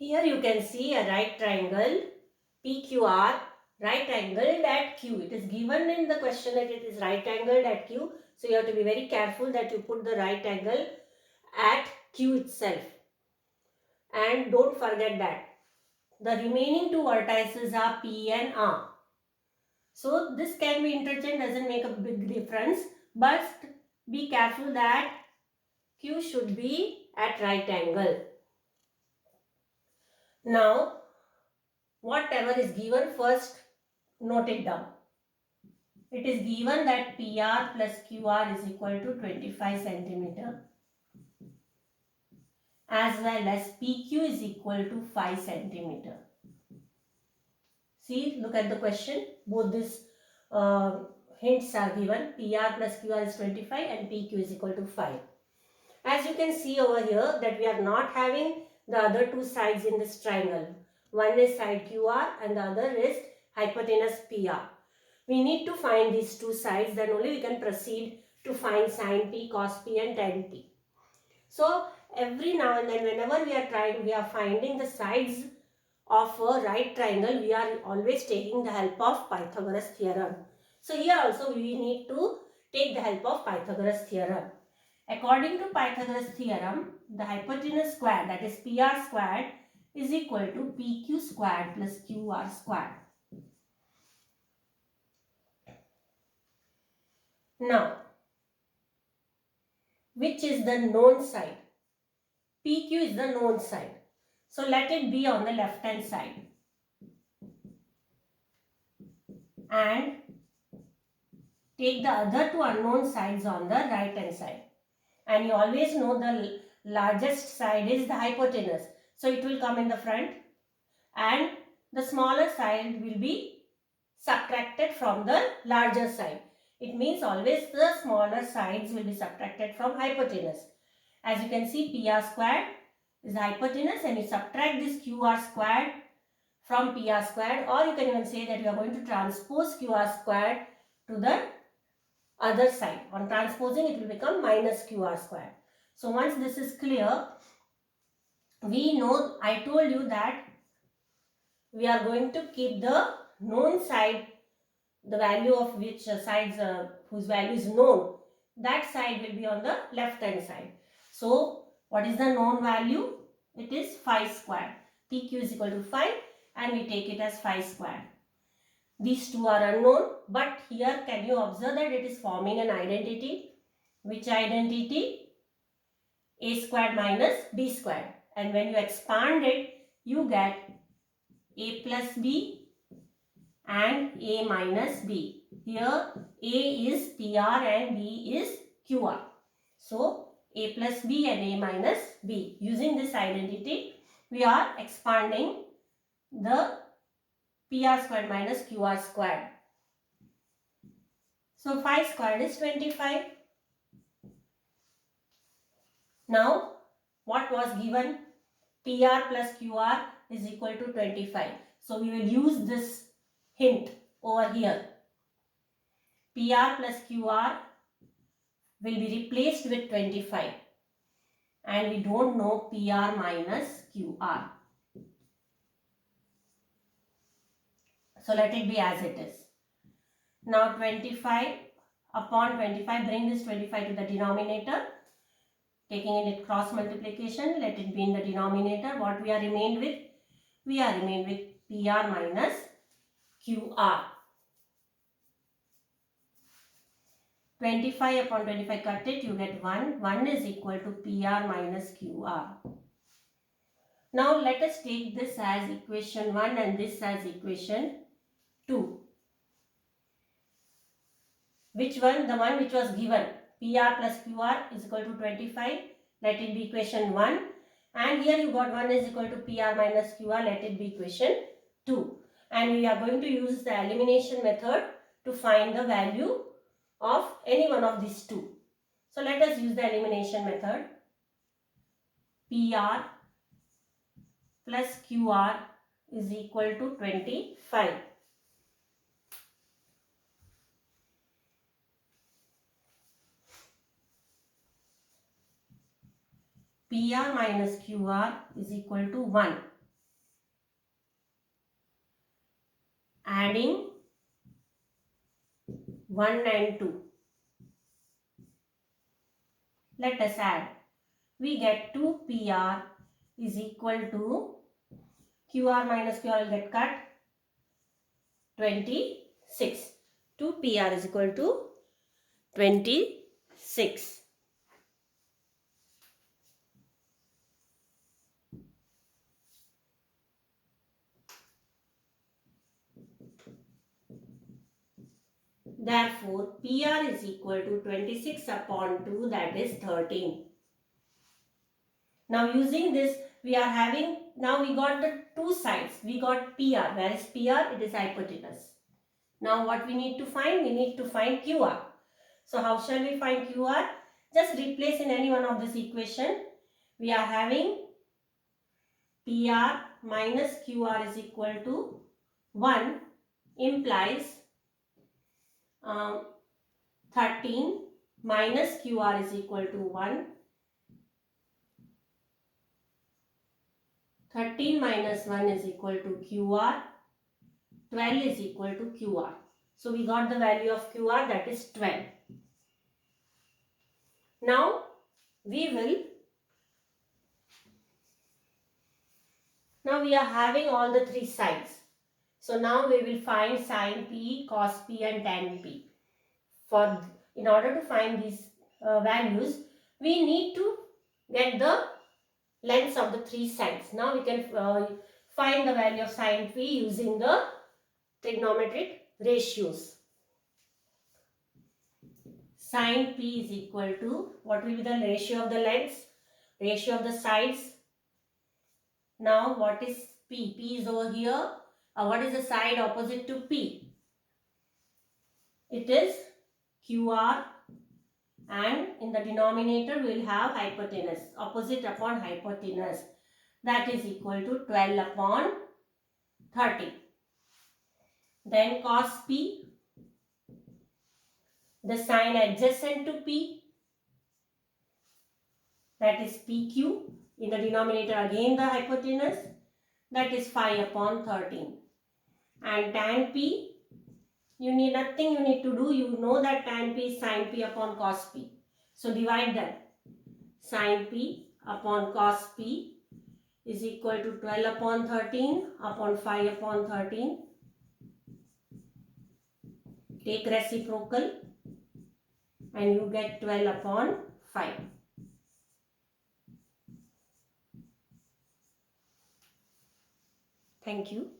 Here you can see a right triangle PQR, right angled at Q. It is given in the question that it is right angled at Q. So you have to be very careful that you put the right angle at Q itself. And don't forget that the remaining two vertices are P and R. So this can be interchanged, doesn't make a big difference, but be careful that Q should be at right angle. Now, whatever is given, first note it down. It is given that PR plus QR is equal to 25 centimeter, as well as PQ is equal to 5 centimeter. See, look at the question. Both these hints are given. PR plus QR is 25 and PQ is equal to 5. As you can see over here that we are not having the other two sides in this triangle. One is side QR and the other is hypotenuse PR. We need to find these two sides, then only we can proceed to find sin P, cos P and tan P. So every now and then whenever we are finding the sides of a right triangle, we are always taking the help of Pythagoras theorem. So here also we need to take the help of Pythagoras theorem. According to Pythagoras theorem, the hypotenuse squared, that is PR squared, is equal to PQ squared plus QR squared. Now, which is the known side? PQ is the known side. So let it be on the left hand side. And take the other two unknown sides on the right hand side. And you always know the largest side is the hypotenuse. So it will come in the front. And the smaller side will be subtracted from the larger side. It means always the smaller sides will be subtracted from hypotenuse. As you can see, PR squared is the hypotenuse and you subtract this QR squared from PR squared, or you can even say that you are going to transpose QR squared to the other side. On transposing, it will become minus QR squared. So once this is clear, we know, I told you that we are going to keep the known side, the value of which sides whose value is known, that side will be on the left hand side. So what is the known value? It is 5 squared. PQ is equal to 5 and we take it as 5 squared. These two are unknown, but here can you observe that it is forming an identity? Which identity? A squared minus B squared. And when you expand it, you get A plus B and A minus B. Here A is PR and B is QR. So A plus B and A minus B. Using this identity, we are expanding the PR squared minus QR squared. So 5 squared is 25. Now what was given? PR plus QR is equal to 25. So we will use this hint over here. PR plus QR will be replaced with 25. And we don't know PR minus QR. So let it be as it is. Now 25 upon 25, bring this 25 to the denominator. Taking it cross multiplication, let it be in the denominator. What we are remained with? We are remained with PR minus QR. 25 upon 25, cut it, you get 1. 1 is equal to PR minus QR. Now let us take this as equation 1 and this as equation 2. Which one? The one which was given. PR plus QR is equal to 25. Let it be equation 1. And here you got 1 is equal to PR minus QR. Let it be equation 2. And we are going to use the elimination method to find the value of any one of these two. So let us use the elimination method. PR plus QR is equal to 25. PR minus QR is equal to 1. adding 1 and 2. Let us add. We get 2 PR is equal to QR minus QR will get cut 26. 2 PR is equal to 26. Therefore, PR is equal to 26 upon 2, that is 13. Now using this, we are having, now we got the two sides. We got PR. Where is PR? It is hypotenuse. Now what we need to find? We need to find QR. So how shall we find QR? Just replace in any one of this equation. We are having PR minus QR is equal to 1 implies 13 minus QR is equal to 1. 13 minus 1 is equal to QR. 12 is equal to QR. So we got the value of QR, that is 12. Now we are having all the three sides. So now we will find sin P, cos P and tan P. In order to find these values, we need to get the lengths of the three sides. Now we can find the value of sin P using the trigonometric ratios. Sin P is equal to, what will be the ratio of the lengths? Ratio of the sides. Now what is P? P is over here. What is the side opposite to P? It is QR, and in the denominator we will have hypotenuse. Opposite upon hypotenuse. That is equal to 12 upon 30. Then cos P, the sine adjacent to P, that is PQ. In the denominator again the hypotenuse, that is 5 upon 13. And tan P, you need nothing you need to do. You know that tan P is sin P upon cos P. So divide that. Sin P upon cos P is equal to 12 upon 13 upon 5 upon 13. Take reciprocal and you get 12 upon 5. Thank you.